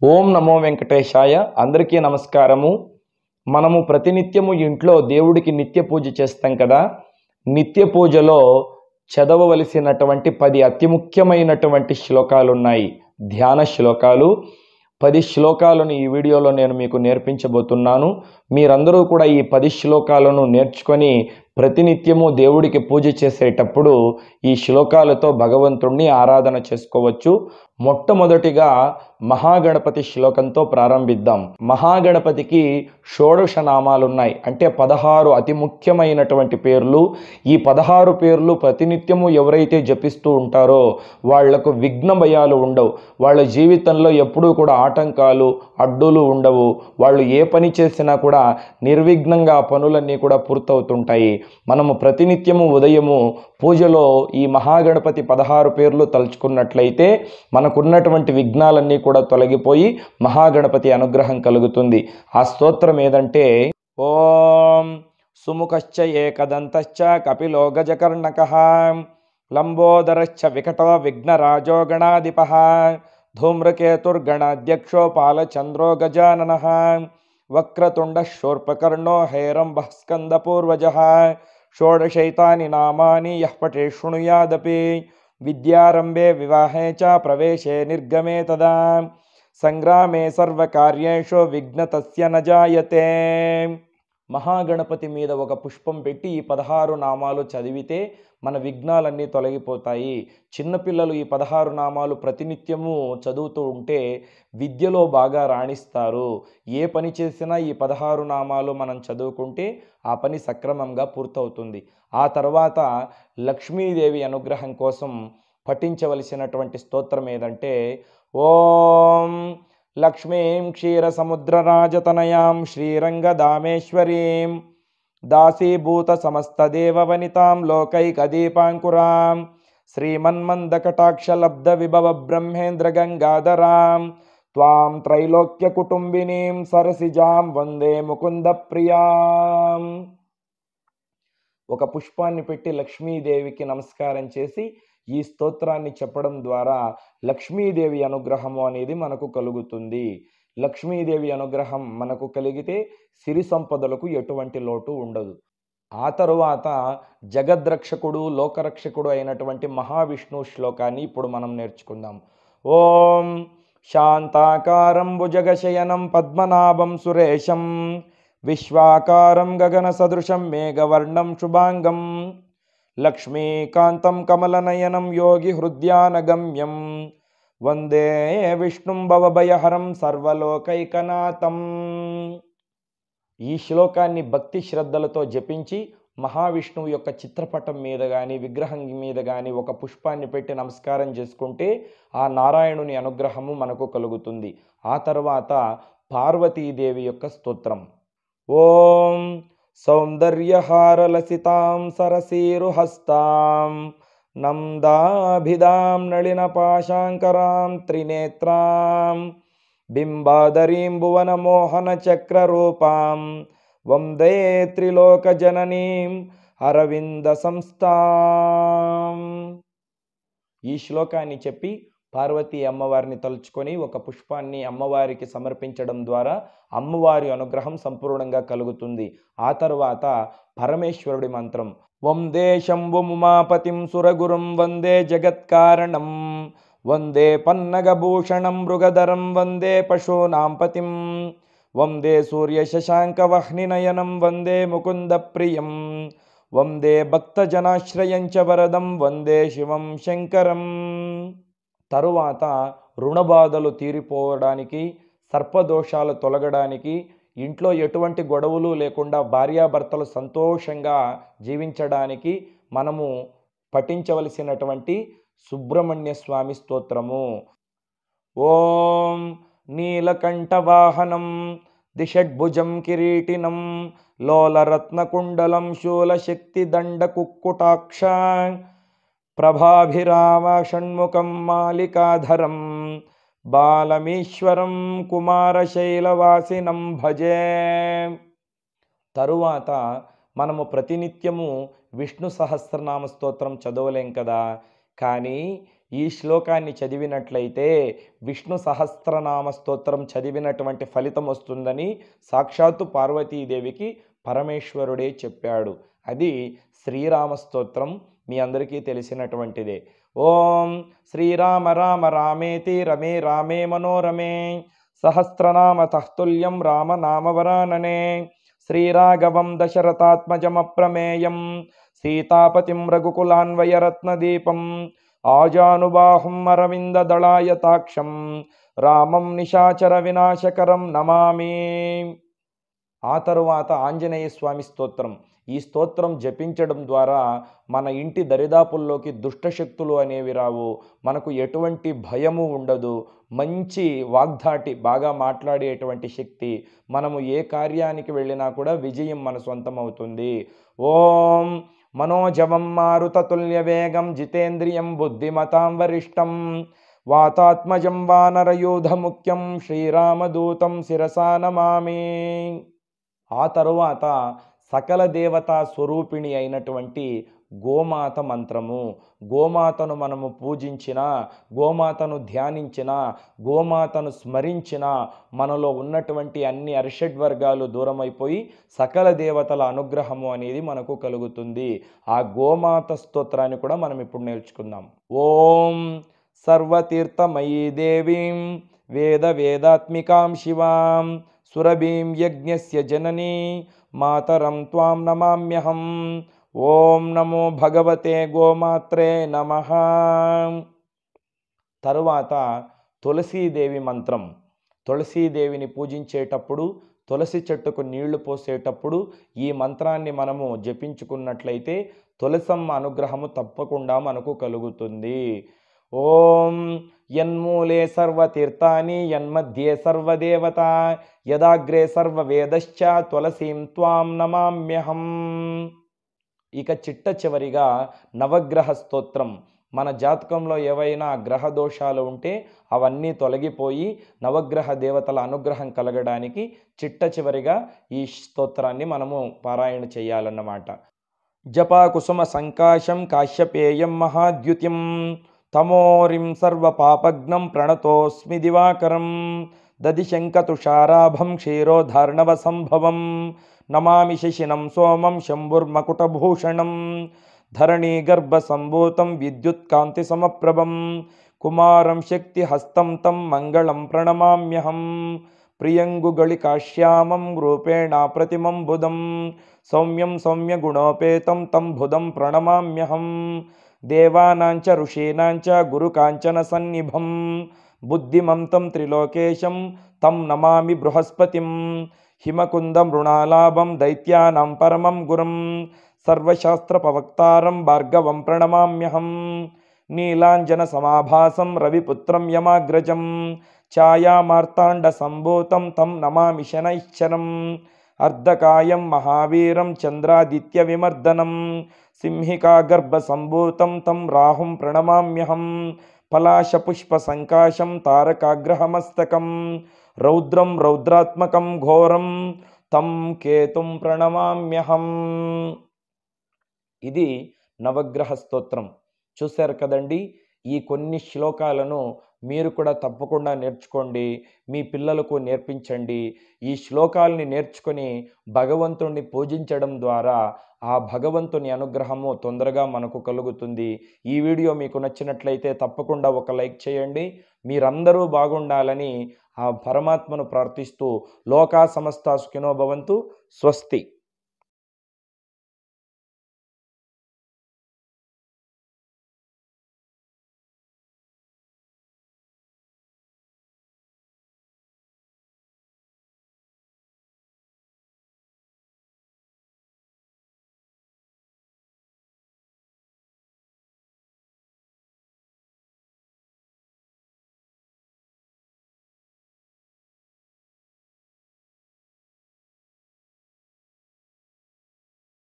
ఓం నమో వెంకటేశాయ. అందరికీ నమస్కారము. మనము ప్రతినిత్యము ఇంట్లో దేవుడికి నిత్య పూజ చేస్తాం కదా. నిత్య పూజలో చదవవలసినటువంటి 10 అతి ముఖ్యమైనటువంటి శ్లోకాలు ఉన్నాయి. ధ్యాన శ్లోకాలు. 10 శ్లోకాలను ఈ వీడియోలో నేను మీకు నేర్పించబోతున్నాను. మీరందరూ కూడా ఈ 10 శ్లోకాలను నేర్చుకొని ప్రతినిత్యము దేవుడికి పూజ చేసేటప్పుడు ఈ శ్లోకాలతో భగవంతుణ్ణి ఆరాధన చేసుకోవచ్చు. మొట్టమొదటిగా మహాగణపతి శ్లోకంతో ప్రారంభిద్దాం. మహాగణపతికి షోడశ నామాలున్నాయి, అంటే 16 అతి ముఖ్యమైనటువంటి పేర్లు. ఈ 16 పేర్లు ప్రతినిత్యము ఎవరైతే జపిస్తూ ఉంటారో వాళ్లకు విఘ్న భయాలు ఉండవు. వాళ్ళ జీవితంలో ఎప్పుడూ కూడా ఆటంకాలు, అడ్డులు ఉండవు. వాళ్ళు ఏ పని చేసినా కూడా నిర్విఘ్నంగా పనులన్నీ కూడా పూర్తవుతుంటాయి. మనము ప్రతినిత్యము ఉదయము పూజలో ఈ మహాగణపతి 16 పేర్లు తలుచుకున్నట్లయితే మనకున్నటువంటి విఘ్నాలన్నీ కూడా తొలగిపోయి మహాగణపతి అనుగ్రహం కలుగుతుంది. ఆ స్తోత్రం ఏదంటే ఓం సుముఖశ్చ ఏకదంతశ్చ కపిలో గజకర్ణకః లంబోదరశ్చ వికటో విఘ్నరాజో గణాధిపః ధూమ్రకేతుర్గణాధ్యక్షో పాలచంద్రో గజాననః వక్రతుండ శూర్పకర్ణో హైరంబః స్కందపూర్వజః షోడశైతాని నామాని యః పఠే శృణుయాదపి విద్యారంభే వివాహే చ ప్రవేశే నిర్గమే తదా సంగ్రామే సర్వకార్యేషు విఘ్నతస్య న జాయతే. మహాగణపతి మీద ఒక పుష్పం పెట్టి ఈ 16 నామాలు చదివితే మన విఘ్నాలన్నీ తొలగిపోతాయి. చిన్నపిల్లలు ఈ 16 నామాలు ప్రతినిత్యము చదువుతూ ఉంటే విద్యలో బాగా రాణిస్తారు. ఏ పని చేసినా ఈ 16 నామాలు మనం చదువుకుంటే ఆ పని సక్రమంగా పూర్తవుతుంది. ఆ తర్వాత లక్ష్మీదేవి అనుగ్రహం కోసం పఠించవలసినటువంటి స్తోత్రం ఏదంటే ఓం లక్ష్మీం క్షీరసముద్రరాజతనయాం శ్రీరంగదామేశ్వరీం దాసీభూత సమస్తదేవవనితాం లోకైకదీపాంకురాం శ్రీమన్మందకటాక్షలబ్ధ విభవ బ్రహ్మేంద్ర గంగాధరాం త్వాం త్రైలోక్య కుటుంబినీం సరసిజాం వందే ముకుంద ప్రియాం. ఒక పుష్పాన్ని పెట్టి లక్ష్మీదేవికి నమస్కారం చేసి ఈ స్తోత్రాన్ని చెప్పడం ద్వారా లక్ష్మీదేవి అనుగ్రహము అనేది మనకు కలుగుతుంది. లక్ష్మీదేవి అనుగ్రహం మనకు కలిగితే సిరి సంపదలకు ఎటువంటి లోటు ఉండదు. ఆ తరువాత జగద్రక్షకుడు, లోకరక్షకుడు అయినటువంటి మహావిష్ణు శ్లోకాన్ని ఇప్పుడు మనం నేర్చుకుందాం. ఓం శాంతాకారం భుజగశయనం పద్మనాభం సురేశం విశ్వాకారం గగన సదృశం మేఘవర్ణం శుభాంగం లక్ష్మీకాంతం కమలనయనం యోగి హృద్యానగమ్యం వందే విష్ణుం భవభయహరం సర్వలోకైకనాథం. ఈ శ్లోకాన్ని భక్తి శ్రద్ధలతో జపించి మహావిష్ణువు యొక్క చిత్రపటం మీద కానీ విగ్రహం మీద కానీ ఒక పుష్పాన్ని పెట్టి నమస్కారం చేసుకుంటే ఆ నారాయణుని అనుగ్రహము మనకు కలుగుతుంది. ఆ తర్వాత పార్వతీదేవి యొక్క స్తోత్రం ఓం సౌందర్యహారలసితాం సరసీరుహస్తాం నందాభిదాం నళినపాశాంకరాం త్రినేత్రాం బింబాదరీం భువనమోహన చక్రరూపాం వందే త్రిలోకజననీం అరవింద సంస్థాం. ఈ శ్లోకాన్ని చెప్పి పార్వతీ అమ్మవారిని తలుచుకొని ఒక పుష్పాన్ని అమ్మవారికి సమర్పించడం ద్వారా అమ్మవారి అనుగ్రహం సంపూర్ణంగా కలుగుతుంది. ఆ తర్వాత పరమేశ్వరుడి మంత్రం వందే శంభుముమాపతిం సురగురుం వందే జగత్కారణం వందే పన్నగభూషణం మృగధరం వందే పశూనాం పతిం వందే సూర్య శశాంక వహ్నినయనం వందే ముకుంద ప్రియం వందే భక్తజనాశ్రయం చ వరదం వందే శివం శంకరం. తరువాత రుణబాధలు తీరిపోవడానికి, సర్పదోషాలు తొలగడానికి, ఇంట్లో ఎటువంటి గొడవలు లేకుండా భార్యాభర్తలు సంతోషంగా జీవించడానికి మనము పఠించవలసినటువంటి సుబ్రహ్మణ్య స్వామి స్తోత్రము ఓం నీలకంఠవాహనం దిషడ్భుజం కిరీటినం లోలరత్నకుండలం శూలశక్తిదండకుక్కుటాక్ష ప్రభాభిరామ షణ్ముఖం మాలికాధరం బాలమీశ్వరం కుమారశైలవాసినం భజే. తరువాత మనము ప్రతినిత్యము విష్ణు సహస్రనామ స్తోత్రం చదవలేం కదా, కానీ ఈ శ్లోకాన్ని చదివినట్లయితే విష్ణు సహస్రనామ స్తోత్రం చదివినటువంటి ఫలితం వస్తుందని సాక్షాత్తు పార్వతీదేవికి పరమేశ్వరుడే చెప్పాడు. అది శ్రీరామ స్తోత్రం, మీ అందరికీ తెలిసినటువంటిదే. ఓం శ్రీరామ రామ రామేతి రమే రామే మనోరమే సహస్రనామ తఃతుల్యం రామనామవరాననే శ్రీరాఘవం దశరథాత్మజమప్రమేయం సీతాపతిం రఘుకులాన్వయరత్నదీపం ఆజానుబాహుం అరవిందదళాయతాక్షం రామం నిశాచర వినాశకరం నమామి. ఆ తరువాత ఆంజనేయ స్వామి స్తోత్రం. ఈ స్తోత్రం జపించడం ద్వారా మన ఇంటి దరిదాపుల్లోకి దుష్టశక్తులు అనేవి రావు, మనకు ఎటువంటి భయము ఉండదు, మంచి వాగ్ధాటి, బాగా మాట్లాడేటువంటి శక్తి, మనము ఏ కార్యానికి వెళ్ళినా కూడా విజయం మన సొంతం అవుతుంది. ఓం మనోజవం మారుతతుల్య వేగం జితేంద్రియం బుద్ధిమతాం వరిష్టం వాతాత్మజం వానరయూధ ముఖ్యం శ్రీరామదూతం శిరసా నమామి. ఆ తరువాత సకల దేవతా స్వరూపిణి అయినటువంటి గోమాత మంత్రము. గోమాతను మనము పూజించిన, గోమాతను ధ్యానించిన, గోమాతను స్మరించిన మనలో ఉన్నటువంటి అన్ని అరిషడ్వర్గాలు దూరమైపోయి సకల దేవతల అనుగ్రహము అనేది మనకు కలుగుతుంది. ఆ గోమాత స్తోత్రాన్ని కూడా మనం ఇప్పుడు నేర్చుకుందాం. ఓం సర్వతీర్థమయీ దేవీం వేద వేదాత్మికాం శివాం సురభీం యజ్ఞస్య జననీ మాతరం త్వాం నమామ్యహం. ఓం నమో భగవతే గోమాత్రే నమః. తరువాత తులసీదేవి మంత్రం. తులసీదేవిని పూజించేటప్పుడు, తులసి చెట్టుకు నీళ్లు పోసేటప్పుడు ఈ మంత్రాన్ని మనము జపించుకున్నట్లయితే తులసమ్మ అనుగ్రహము తప్పకుండా మనకు కలుగుతుంది. ఓం యన్మూలే సర్వతీర్థాని యన్మధ్యే సర్వదేవత యదాగ్రే సర్వవేదశ్చ తులసీం త్వాం నమామ్యహం. ఇక చిట్ట చివరిగా నవగ్రహ స్తోత్రం. మన జాతకంలో ఏవైనా గ్రహ దోషాలు ఉంటే అవన్నీ తొలగిపోయి నవగ్రహ దేవతల అనుగ్రహం కలగడానికి చిట్ట చివరిగా ఈ స్తోత్రాన్ని మనము పారాయణ చేయాలన్నమాట. జపా కుసుమ సంకాశం కాశ్యపేయం మహాద్యుతిం తమోరిం సర్వపాపగ్నం ప్రణతోస్మి దివాకరం దదిశంకతుషారాభం క్షీరోధార్ణవ సంభవం నమామి శశినం సోమం శంభుర్మకుటభూషణం ధరణీగర్భసంభూతం విద్యుత్కాంతి సమప్రభం కుమారం శక్తిహస్తం తం మంగళం ప్రణమామ్యహం ప్రియంగుగళికాశ్యామం రూపేణ ప్రతిమం బుధం సౌమ్యం సౌమ్యగుణోపేతం తం బుధం ప్రణమామ్యహం దేవానాంచ ఋషీనాంచ గురుకాంచన సన్నిభం బుద్ధిమంతం త్రిలోకేశం తం నమామి బృహస్పతిం హిమకుందం రుణాలాభం దైత్యానాం పరమం గురం సర్వశాస్త్రపవక్తారం భార్గవం ప్రణమామ్యహం నీలాంజన సమాభాసం రవిపుత్రం యమాగ్రజం ఛాయామార్తాండ సంభూతం తం నమామి శనైశ్చరం అర్ధకాయం మహావీరం చంద్రాదిత్య విమర్దనం సింహికా గర్భ సంభూతం తం రాహుం ప్రణమామ్యహం పలాశపుష్ప సంకాశం తారకాగ్రహమస్తకం రౌద్రం రౌద్రాత్మకం ఘోరం తం కేతుం ప్రణమామ్యహం. ఇది నవగ్రహ స్తోత్రం. చూశారు కదండి. ఈ కొన్ని శ్లోకాలను మీరు కూడా తప్పకుండా నేర్చుకోండి, మీ పిల్లలకు నేర్పించండి. ఈ శ్లోకాలని నేర్చుకొని భగవంతుణ్ణి పూజించడం ద్వారా ఆ భగవంతుని అనుగ్రహము తొందరగా మనకు కలుగుతుంది. ఈ వీడియో మీకు నచ్చినట్లయితే తప్పకుండా ఒక లైక్ చేయండి. మీరందరూ బాగుండాలని ఆ పరమాత్మను ప్రార్థిస్తూ లోకా సమస్తా సుఖినో భవంతు. స్వస్తి.